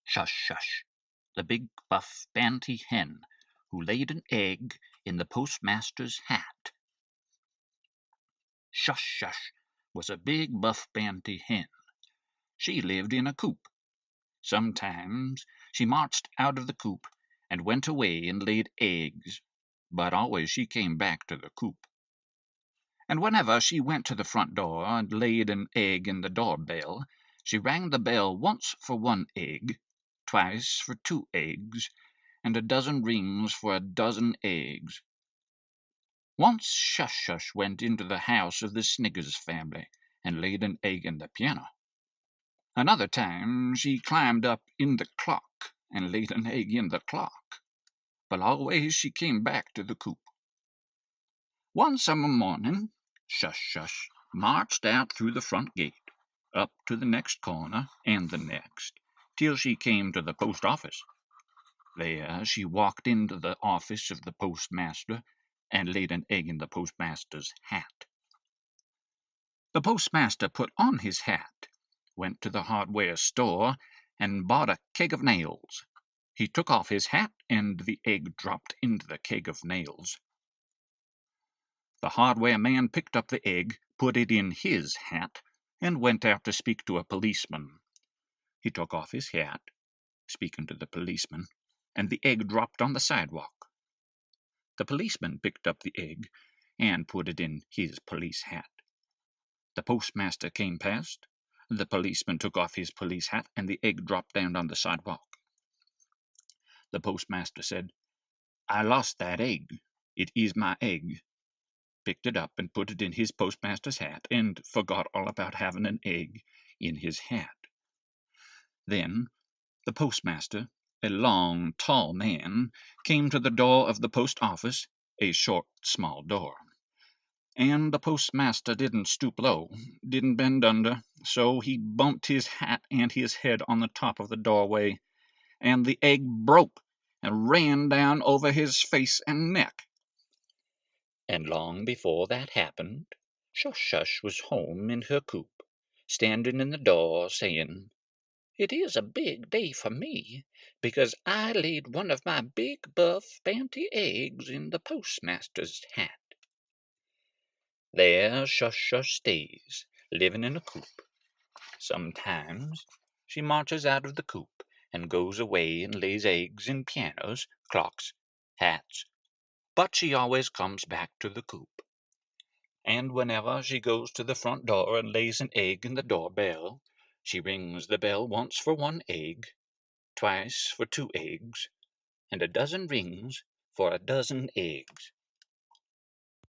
Shush Shush, the big buff Banty hen who laid an egg in the postmaster's hat. Shush Shush was a big buff Banty hen. She lived in a coop. Sometimes she marched out of the coop and went away and laid eggs, but always she came back to the coop. And whenever she went to the front door and laid an egg in the doorbell, she rang the bell once for 1 egg, twice for 2 eggs, and a dozen rings for a dozen eggs. Once Shush Shush went into the house of the Sniggers family and laid an egg in the piano. Another time she climbed up in the clock and laid an egg in the clock, but always she came back to the coop. One summer morning, Shush Shush marched out through the front gate, up to the next corner and the next, till she came to the post office. There she walked into the office of the postmaster and laid an egg in the postmaster's hat. The postmaster put on his hat, went to the hardware store, and bought a keg of nails. He took off his hat, and the egg dropped into the keg of nails. The hardware man picked up the egg, put it in his hat, and went out to speak to a policeman. He took off his hat, speaking to the policeman, and the egg dropped on the sidewalk. The policeman picked up the egg and put it in his police hat. The postmaster came past. The policeman took off his police hat, and the egg dropped down on the sidewalk. The postmaster said, "I lost that egg. It is my egg." Picked it up and put it in his postmaster's hat, and forgot all about having an egg in his hat. Then the postmaster, a long, tall man, came to the door of the post office, a short, small door. And the postmaster didn't stoop low, didn't bend under, so he bumped his hat and his head on the top of the doorway, and the egg broke and ran down over his face and neck. And long before that happened, Shush Shush was home in her coop, standing in the door, saying, "It is a big day for me, because I laid one of my big buff Banty eggs in the postmaster's hat." There Shush Shush stays, living in a coop. Sometimes she marches out of the coop and goes away and lays eggs in pianos, clocks, hats, but she always comes back to the coop. And whenever she goes to the front door and lays an egg in the doorbell, she rings the bell once for 1 egg, twice for 2 eggs, and a dozen rings for a dozen eggs.